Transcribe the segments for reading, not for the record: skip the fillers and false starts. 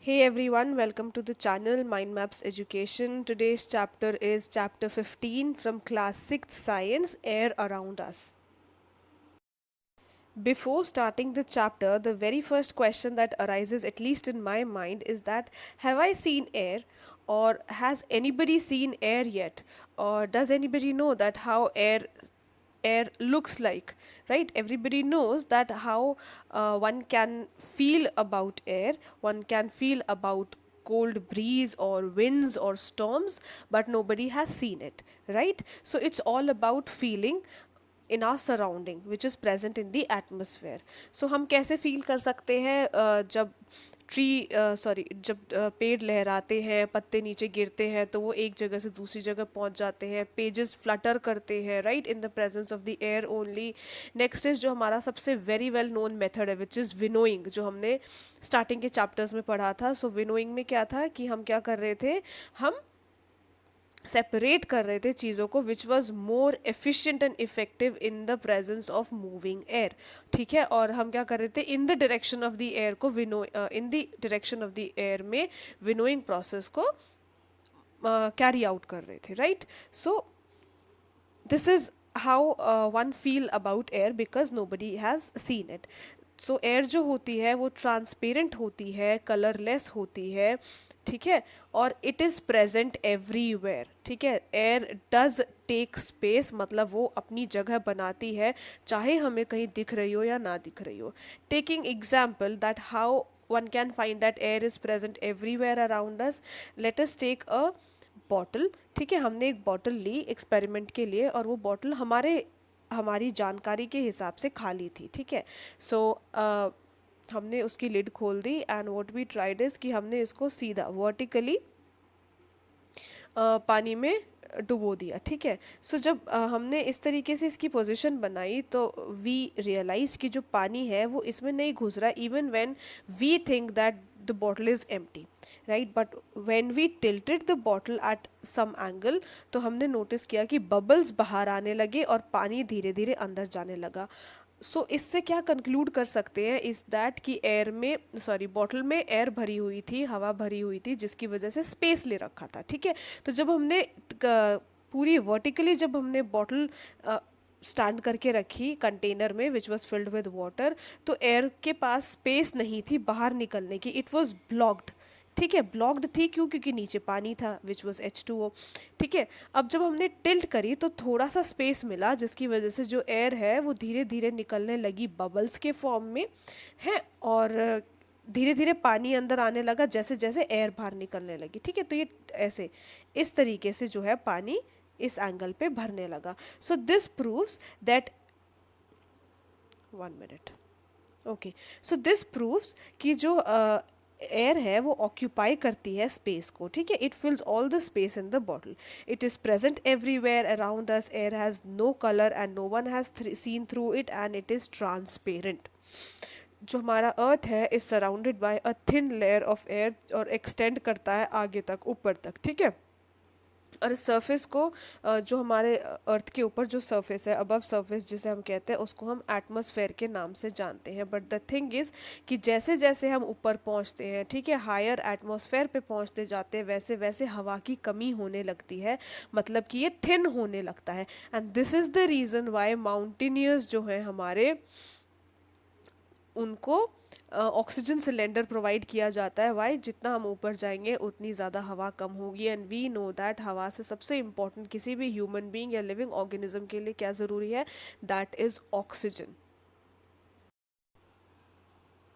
Hey everyone, welcome to the channel Mind Maps Education. Today's chapter is chapter 15 from class 6th Science Air Around Us. Before starting the chapter, the very first question that arises, at least in my mind, is that have I seen air, or has anybody seen air yet, or does anybody know that how air looks like? Right, everybody knows that how one can feel about air, one can feel about cold breeze or winds or storms, but nobody has seen it, right? So it's all about feeling in our surrounding which is present in the atmosphere. So हम कैसे feel कर सकते हैं जब जब पेड़ लहराते हैं, पत्ते नीचे गिरते हैं तो वो एक जगह से दूसरी जगह पहुंच जाते हैं, पेजेस फ्लटर करते हैं, right, in the presence of the air only. Next is जो हमारा सबसे वेरी वेल नोन मेथड है विच इज़ विनोइंग, जो हमने स्टार्टिंग के चैप्टर्स में पढ़ा था. सो विनोइंग में क्या था कि हम क्या कर रहे थे, हम सेपरेट कर रहे थे चीज़ों को which was more efficient and effective in the presence of moving air. ठीक है, और हम क्या कर रहे थे, in the direction of the air को winnow in the direction of the air में विनोइंग प्रोसेस को कैरी आउट कर रहे थे, right. So this is how one feel about air because nobody has seen it. So air जो होती है वो ट्रांसपेरेंट होती है, कलरलेस होती है, ठीक है, और इट इज़ प्रेजेंट एवरीवेयर. ठीक है, एयर डज टेक स्पेस, मतलब वो अपनी जगह बनाती है चाहे हमें कहीं दिख रही हो या ना दिख रही हो. Taking example that how one can find that air is present everywhere around us, let us take a bottle. ठीक है, हमने एक बॉटल ली एक्सपेरिमेंट के लिए और वो बॉटल हमारी जानकारी के हिसाब से खाली थी. ठीक है, सो हमने उसकी लिड खोल दी and what we tried is कि हमने इसको सीधा वर्टिकली पानी में डुबो दिया. ठीक है, सो जब हमने इस तरीके से इसकी पोजीशन बनाई तो वी रियलाइज कि जो पानी है वो इसमें नहीं घुस रहा, even when we think that the bottle is empty, right? But when we tilted the bottle at some angle, तो हमने नोटिस किया कि बबल्स बाहर आने लगे और पानी धीरे धीरे अंदर जाने लगा. सो इससे क्या कंक्लूड कर सकते हैं इस दैट कि एयर में बॉटल में एयर भरी हुई थी, हवा भरी हुई थी, जिसकी वजह से स्पेस ले रखा था. ठीक है, तो जब हमने पूरी वर्टिकली जब हमने बॉटल स्टैंड करके रखी कंटेनर में which was filled with water, तो एयर के पास स्पेस नहीं थी बाहर निकलने की, इट वॉज ब्लॉक्ड. ठीक है, ब्लॉक्ड थी क्यों, क्योंकि नीचे पानी था विच वॉज H2O. ठीक है, अब जब हमने टिल्ट करी तो थोड़ा सा स्पेस मिला जिसकी वजह से जो एयर है वो धीरे धीरे निकलने लगी बबल्स के फॉर्म में है, और धीरे धीरे पानी अंदर आने लगा जैसे जैसे एयर बाहर निकलने लगी. ठीक है, तो ये ऐसे इस तरीके से जो है पानी इस एंगल पे भरने लगा. So this proves that 1 minute. Okay, so this proves कि जो एयर है वो ऑक्यूपाई करती है स्पेस को. ठीक है, it fills all the space in the bottle. It is present everywhere around us. Air has no colour and no one has seen through it and it is transparent. जो हमारा earth है is surrounded by a thin layer of air और extend करता है आगे तक, ऊपर तक. ठीक है, और इस सरफेस को जो हमारे अर्थ के ऊपर जो सरफेस है, अबव सरफेस जिसे हम कहते हैं, उसको हम एटमॉस्फेयर के नाम से जानते हैं. बट द थिंग इज़ कि जैसे जैसे हम ऊपर पहुंचते हैं, ठीक है, हायर एटमॉस्फेयर पे पहुंचते जाते हैं, वैसे वैसे हवा की कमी होने लगती है, मतलब कि ये थिन होने लगता है. And this is the reason why mountaineers जो हैं हमारे, उनको ऑक्सीजन सिलेंडर प्रोवाइड किया जाता है. वाई, जितना हम ऊपर जाएंगे उतनी ज़्यादा हवा कम होगी. एंड वी नो दैट हवा से सबसे इम्पॉर्टेंट किसी भी ह्यूमन बीइंग या लिविंग ऑर्गेनिज्म के लिए क्या ज़रूरी है, that is oxygen.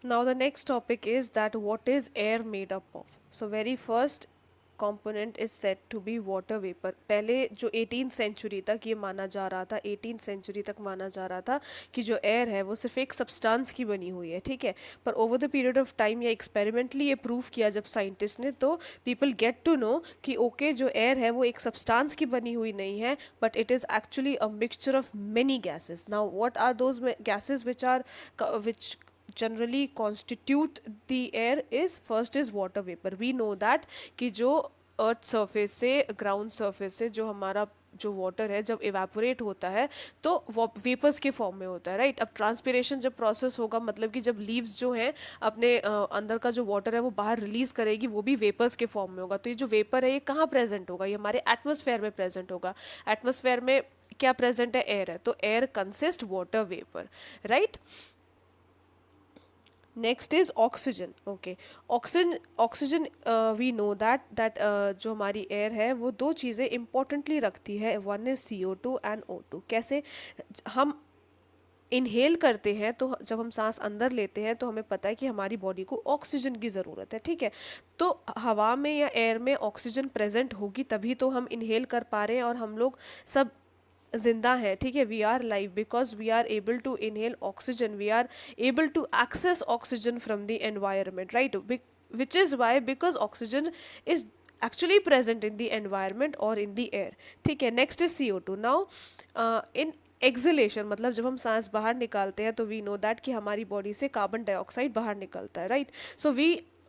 Now the next topic is that what is air made up of. So very first component is said to be water vapor. पहले जो 18th सेंचुरी तक ये माना जा रहा था, 18th सेंचुरी तक माना जा रहा था कि जो एयर है वो सिर्फ एक सब्सटेंस की बनी हुई है. ठीक है, पर over the period of time या एक्सपेरिमेंटली ये प्रूव किया जब साइंटिस्ट ने, तो पीपल गेट टू नो कि ओके जो एयर है वो एक सब्सटेंस की बनी हुई नहीं है, but it is actually a mixture of many gases. Now what are those gases which generally constitute the air is, first is water vapor. We know that कि जो अर्थ सरफेस से, ग्राउंड सरफेस से जो हमारा जो water है जब evaporate होता है तो वो वेपर्स के फॉर्म में होता है, राइट। अब ट्रांसपिरेशन जब प्रोसेस होगा, मतलब कि जब लीव्स जो हैं अपने अंदर का जो वाटर है वो बाहर रिलीज करेगी, वो भी वेपर्स के फॉर्म में होगा। तो ये जो वेपर है ये कहाँ प्रेजेंट होगा? ये हमारे एटमोसफेयर में प्रेजेंट होगा। एटमोसफेयर में क्या प्रेजेंट है? एयर है, तो air consist water vapour, right. Next is oxygen. Okay, oxygen, oxygen we know that जो हमारी एयर है वो दो चीज़ें इंपॉर्टेंटली रखती है, one is CO2 and O2। कैसे? हम इनहेल करते हैं तो जब हम सांस अंदर लेते हैं तो हमें पता है कि हमारी बॉडी को ऑक्सीजन की ज़रूरत है, ठीक है। तो हवा में या एयर में ऑक्सीजन प्रेजेंट होगी तभी तो हम इनहेल कर पा रहे हैं और हम लोग सब जिंदा है, ठीक है। We are live because we are able to inhale oxygen, we are able to access oxygen from the environment, right. Which is why because oxygen is actually present in the environment or in the air, ठीक है। Next is CO2। Now in acceleration, मतलब जब हम सांस बाहर निकालते हैं तो वी नो दैट कि हमारी बॉडी से कार्बन डाइऑक्साइड बाहर निकलता है, right. So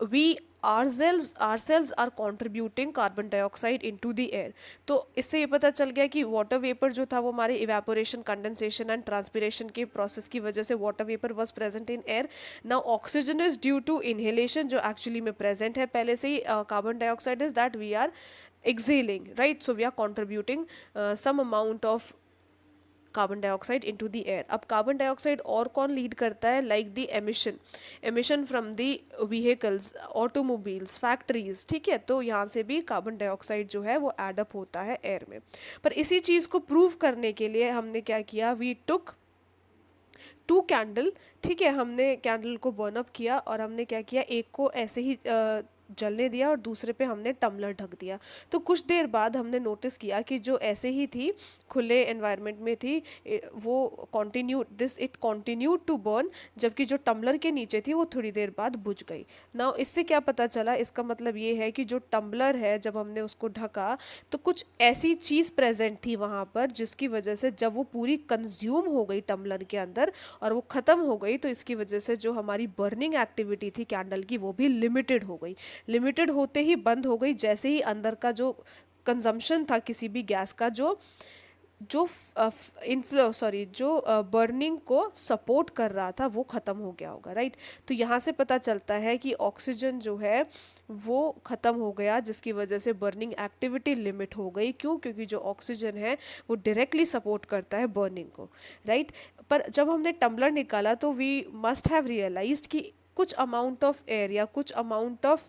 we ourselves are contributing carbon dioxide into the air. तो इससे ये पता चल गया कि वाटर वेपर जो था वो हमारे इवेपोरेशन, कंडेंसेशन एंड ट्रांसपिरेशन के प्रोसेस की वजह से water vapour was present in air. Now oxygen is due to inhalation जो एक्चुअली में प्रेजेंट है पहले से ही। Carbon dioxide is that we are exhaling, right? So we are contributing some amount of carbon dioxide into the air. अब carbon dioxide और कौन lead करता है? Like the emission from the vehicles, automobiles, factories, ठीक है। तो यहाँ से भी कार्बन डाइऑक्साइड जो है वो एडअप होता है एयर में। पर इसी चीज़ को प्रूव करने के लिए हमने क्या किया? वी टुक 2 कैंडल, ठीक है। हमने कैंडल को बर्न अप किया और हमने क्या किया, एक को ऐसे ही जलने दिया और दूसरे पे हमने टम्बलर ढक दिया। तो कुछ देर बाद हमने नोटिस किया कि जो ऐसे ही थी, खुले एनवायरनमेंट में थी, वो इट कॉन्टिन्यूड टू बर्न, जबकि जो टम्बलर के नीचे थी वो थोड़ी देर बाद बुझ गई। नाउ इससे क्या पता चला? इसका मतलब ये है कि जो टम्बलर है जब हमने उसको ढका तो कुछ ऐसी चीज़ प्रेजेंट थी वहाँ पर जिसकी वजह से जब वो पूरी कंज्यूम हो गई टम्बलर के अंदर और वो ख़त्म हो गई, तो इसकी वजह से जो हमारी बर्निंग एक्टिविटी थी कैंडल की वो भी लिमिटेड हो गई। लिमिटेड होते ही बंद हो गई जैसे ही अंदर का जो कंजम्पशन था किसी भी गैस का, जो जो इनफ्लो सॉरी जो बर्निंग को सपोर्ट कर रहा था वो ख़त्म हो गया होगा, राइट। तो यहाँ से पता चलता है कि ऑक्सीजन जो है वो ख़त्म हो गया जिसकी वजह से बर्निंग एक्टिविटी लिमिट हो गई। क्यों? क्योंकि जो ऑक्सीजन है वो डायरेक्टली सपोर्ट करता है बर्निंग को, राइट। पर जब हमने टम्बलर निकाला तो वी मस्ट हैव रियलाइज्ड कि कुछ अमाउंट ऑफ एयर या कुछ amount of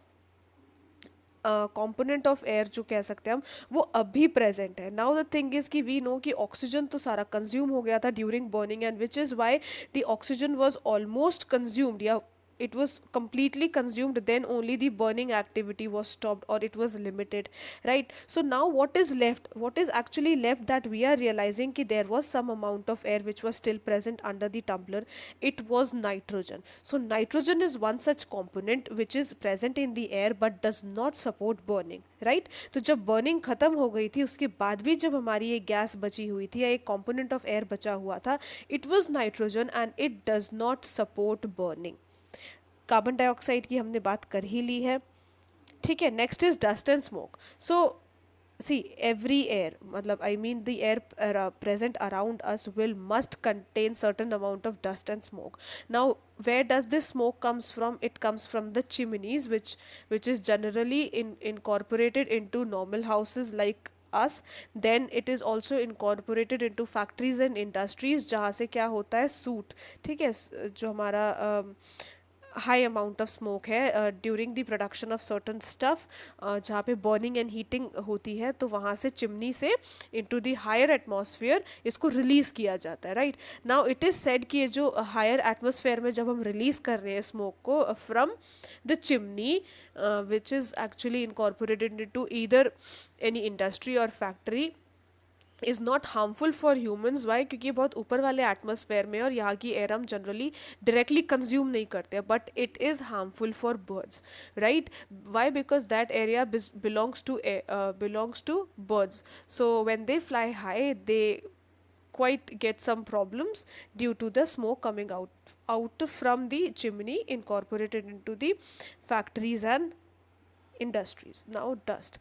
component of air जो कह सकते हैं हम, वो अब भी प्रेजेंट है। नाउ द थिंग इज कि वी नो कि ऑक्सीजन तो सारा कंज्यूम हो गया था during burning, and which is why the oxygen was almost consumed, या it was completely consumed, then only the burning activity was stopped or it was limited, right? So now what is left, what is actually left, that we are realizing ki there was some amount of air which was still present under the tumbler. It was nitrogen. So nitrogen is one such component which is present in the air but does not support burning, right? तो जब burning खत्म हो गई थी उसके बाद भी जब हमारी ये गैस बची हुई थी या एक कंपोनेंट ऑफ एयर बचा हुआ था, it was nitrogen and it does not support burning. Carbon dioxide की हमने बात कर ही ली है, ठीक है। Next is dust and smoke. So see every air, मतलब I mean the air present around us will must contain certain amount of dust and smoke. Now where does this smoke comes from? It comes from the chimneys which is generally incorporated into normal houses like us. Then it is also incorporated into factories and industries जहाँ से क्या होता है, suit, ठीक है, जो हमारा high amount of smoke है during the production of certain stuff, जहाँ पे बर्निंग एंड हीटिंग होती है, तो वहाँ से चिमनी से इनटू द हायर एटमॉस्फेयर इसको रिलीज़ किया जाता है, right. Now it is said कि ये जो हायर एटमॉस्फेयर में जब हम रिलीज़ कर रहे हैं स्मोक को from the chimney which is actually incorporated into either any industry और factory, is not harmful for humans. Why? क्योंकि ये बहुत ऊपर वाले एटमॉस्फेयर में और यहाँ की एयर हम जनरली डायरेक्टली कंज्यूम नहीं करते, but it is harmful for birds, right. Why? Because that area belongs to birds, so when they fly high they quite get some problems due to the smoke coming out from the chimney incorporated into the factories and industries. Now dust,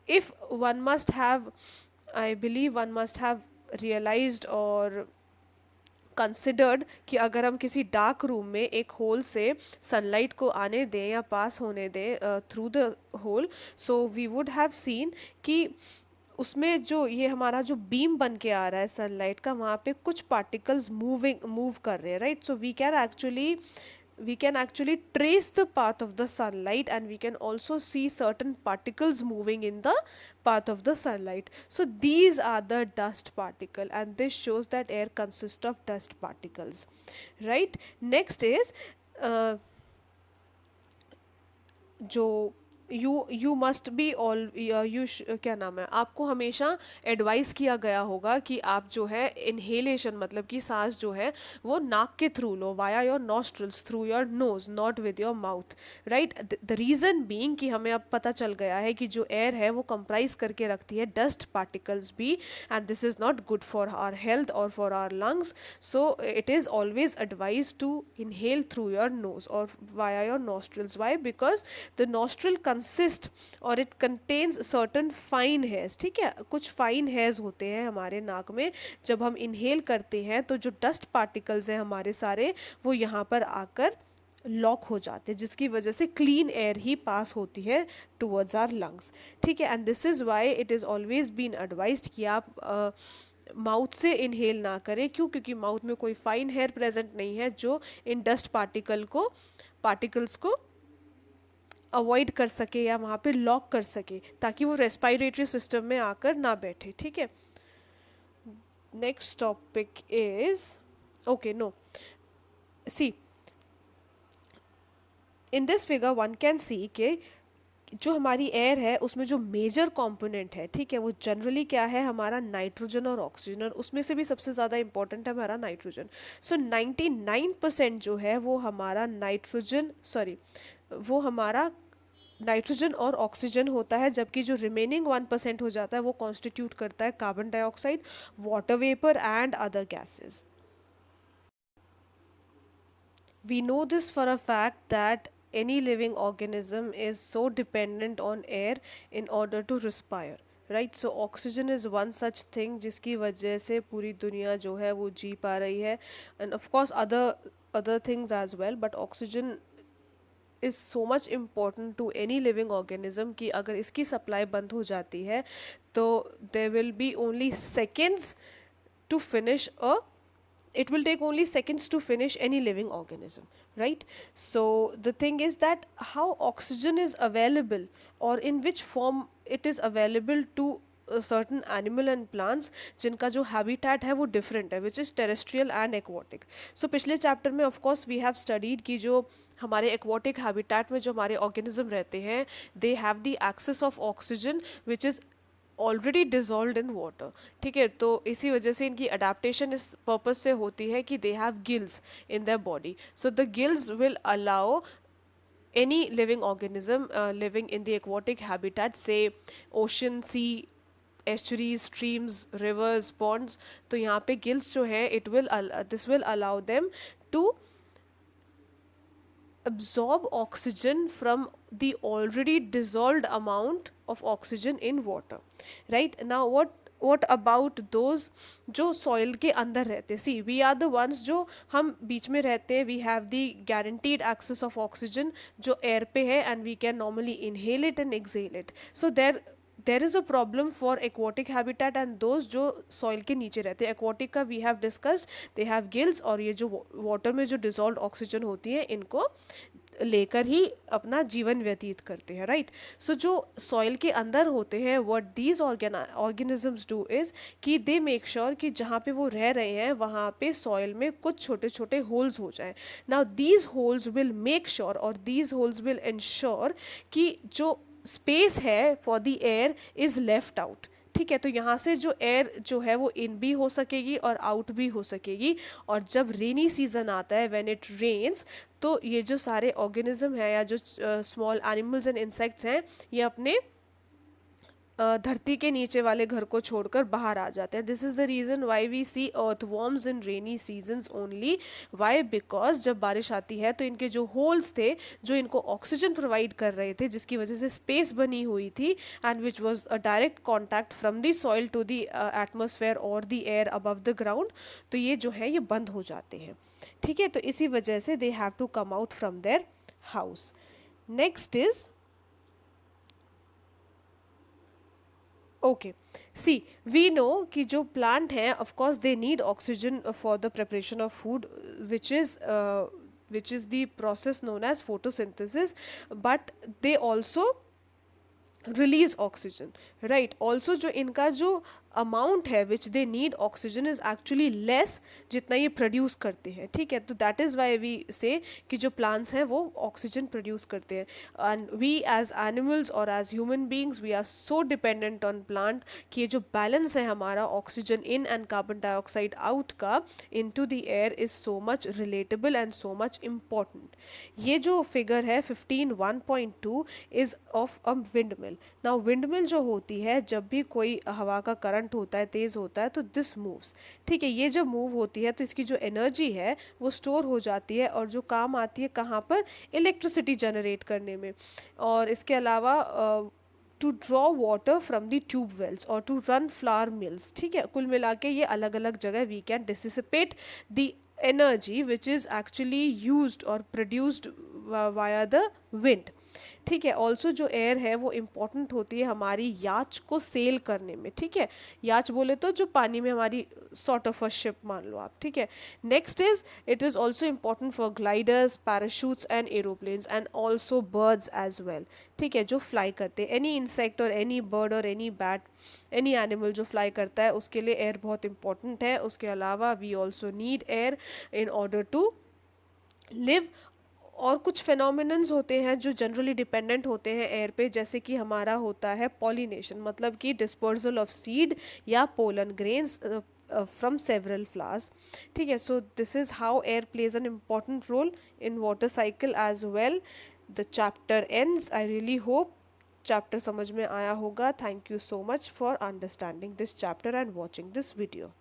if one must have I believe one must have realised और considered कि अगर हम किसी dark room में एक whole से sunlight को आने दें या पास होने दें through the hole, so we would have seen कि उसमें जो ये हमारा जो बीम बन के आ रहा है सनलाइट का, वहाँ पे कुछ पार्टिकल्स मूव कर रहे हैं, right. So we can actually trace the path of the sunlight, and we can also see certain particles moving in the path of the sunlight. So these are the dust particle, and this shows that air consists of dust particles, right. Next is uh, जो you must be all क्या नाम है, आपको हमेशा advice किया गया होगा कि आप जो है इनहेलेशन मतलब कि सांस जो है वो नाक के through low, via your nostrils through your nose, not with your mouth, right. The reason being कि हमें अब पता चल गया है कि जो एयर है वो कंप्राइज करके रखती है डस्ट पार्टिकल्स भी, and this is not good for our health और for our lungs. So it is always advise to inhale through your nose or via your nostrils. Why? Because the nostril consist और it contains certain fine hairs. ठीक है, कुछ fine hairs होते हैं हमारे नाक में. जब हम इनहेल करते हैं तो जो डस्ट पार्टिकल्स हैं हमारे सारे वो यहाँ पर आकर लॉक हो जाते हैं, जिसकी वजह से क्लीन एयर ही पास होती है टूवर्ड्स आवर लंग्स. ठीक है, and this is why it is always been advised कि आप माउथ से इनहेल ना करें. क्यों? क्योंकि माउथ में कोई फाइन हेयर प्रेजेंट नहीं है जो इन डस्ट पार्टिकल्स को अवॉइड कर सके या वहाँ पे लॉक कर सके, ताकि वो रेस्पिरेटरी सिस्टम में आकर ना बैठे. ठीक है, next topic is okay no see in this figure one can see के जो हमारी एयर है उसमें जो मेजर कंपोनेंट है, ठीक है, वो जनरली क्या है, हमारा नाइट्रोजन और ऑक्सीजन, और उसमें से भी सबसे ज़्यादा इंपॉर्टेंट है हमारा नाइट्रोजन. सो 99% जो है वो हमारा नाइट्रोजन और ऑक्सीजन होता है, जबकि जो रिमेनिंग 1% हो जाता है वो कॉन्स्टिट्यूट करता है carbon dioxide, water vapour and other gases. We know this for a fact that any living organism is so dependent on air in order to respire, right. So oxygen is one such thing जिसकी वजह से पूरी दुनिया जो है वो जी पा रही है, and of course other things as well, but oxygen is so much important to any living organism कि अगर इसकी सप्लाई बंद हो जाती है तो there will be only seconds to finish a it will take only seconds to finish any living organism, right. So the thing is that how oxygen is available or in which form it is available to certain animal and plants जिनका जो habitat है वो different है, which is terrestrial and aquatic. So पिछले chapter में of course we have studied कि जो हमारे aquatic habitat में जो हमारे organism रहते हैं they have the access of oxygen which is already dissolve in water. ठीक है, तो इसी वजह से इनकी अडेप्टेशन इस पर्पज से होती है कि they have gills in their body. So the gills will allow any living organism living in the aquatic habitat, say ocean, sea, estuaries, streams, rivers, ponds, तो यहाँ पे gills जो है this will allow them to absorb oxygen from the already dissolved amount of oxygen in water, right. Now what about those जो soil के अंदर रहते, see we are the ones जो हम बीच में रहते हैं, we have the guaranteed access of oxygen जो air पे है, and we can normally inhale it and exhale it. So there is a problem for aquatic habitat and those जो soil के नीचे रहते हैं. aquatic का we have discussed, they have gills, और ये जो water में जो dissolved oxygen होती है इनको लेकर ही अपना जीवन व्यतीत करते हैं, राइट. सो जो सॉइल के अंदर होते हैं, what these organisms do is कि दे मेक श्योर कि जहाँ पे वो रह रहे हैं वहाँ पे सॉइल में कुछ छोटे छोटे होल्स हो जाएं. Now these holes will make sure और दीज होल्स विल इंश्योर कि जो स्पेस है for the air is left out. ठीक है, तो यहाँ से जो एयर जो है वो इन भी हो सकेगी और आउट भी हो सकेगी. और जब रेनी सीजन आता है, व्हेन इट रेन्स, तो ये जो सारे ऑर्गेनिज्म हैं या जो स्मॉल एनिमल्स एंड इंसेक्ट्स हैं, ये अपने धरती के नीचे वाले घर को छोड़कर बाहर आ जाते हैं. This is the reason why we see earthworms in rainy seasons only. Why? Because जब बारिश आती है तो इनके जो होल्स थे, जो इनको ऑक्सीजन प्रोवाइड कर रहे थे, जिसकी वजह से स्पेस बनी हुई थी, and which was a direct contact from the soil to the atmosphere और the air above the ground, तो ये जो है ये बंद हो जाते हैं. ठीक है, तो इसी वजह से they have to come out from their house. Next is okay. See, we know कि जो प्लांट हैं of course they need oxygen for the preparation of food, which is which is the process known as photosynthesis, but they also release oxygen. Right. Also जो इनका जो amount है which they need oxygen is actually less जितना ये produce करते हैं. ठीक है, तो दैट इज़ वाई वी से कि जो प्लांट्स हैं वो ऑक्सीजन प्रोड्यूस करते हैं. एंड वी एज एनिमल्स और as human beings we are so dependent on plant कि ये जो बैलेंस है हमारा oxygen in and carbon dioxide out का into the air is so much relatable and so much important. ये जो figure है 15.1.2 is of a windmill. Now windmill जो होती है, जब भी कोई हवा का करंट होता है, तेज होता है, तो दिस मूव्स. ठीक है, ये जब मूव होती है तो इसकी जो एनर्जी है वो स्टोर हो जाती है और जो काम आती है कहाँ पर, इलेक्ट्रिसिटी जनरेट करने में. और इसके अलावा to draw water from the tube wells और टू रन फ्लावर मिल्स. ठीक है, कुल मिला के ये अलग अलग जगह we can dissipate the energy which is actually used और प्रोड्यूस्ड वाया द विंड. ठीक है, ऑल्सो जो एयर है वो इम्पॉर्टेंट होती है हमारी याच को सेल करने में. ठीक है, याच बोले तो जो पानी में हमारी सॉर्ट ऑफ अ शिप मान लो आप. ठीक है, next is it is also important for gliders, parachutes and aeroplanes and also birds as well. ठीक है, जो फ्लाई करते हैं, एनी इंसेक्ट और एनी बर्ड और एनी बैट, एनी एनिमल जो फ्लाई करता है उसके लिए एयर बहुत इंपॉर्टेंट है. उसके अलावा we also need air in order to live. और कुछ फेनोमिनन्स होते हैं जो जनरली डिपेंडेंट होते हैं एयर पे, जैसे कि हमारा होता है पॉलिनेशन, मतलब कि डिस्पर्जल ऑफ सीड या pollen grains from several flowers. ठीक है, so this is how air plays an important role in water cycle as well. The chapter ends. I really hope chapter समझ में आया होगा. Thank you so much for understanding this chapter and watching this video.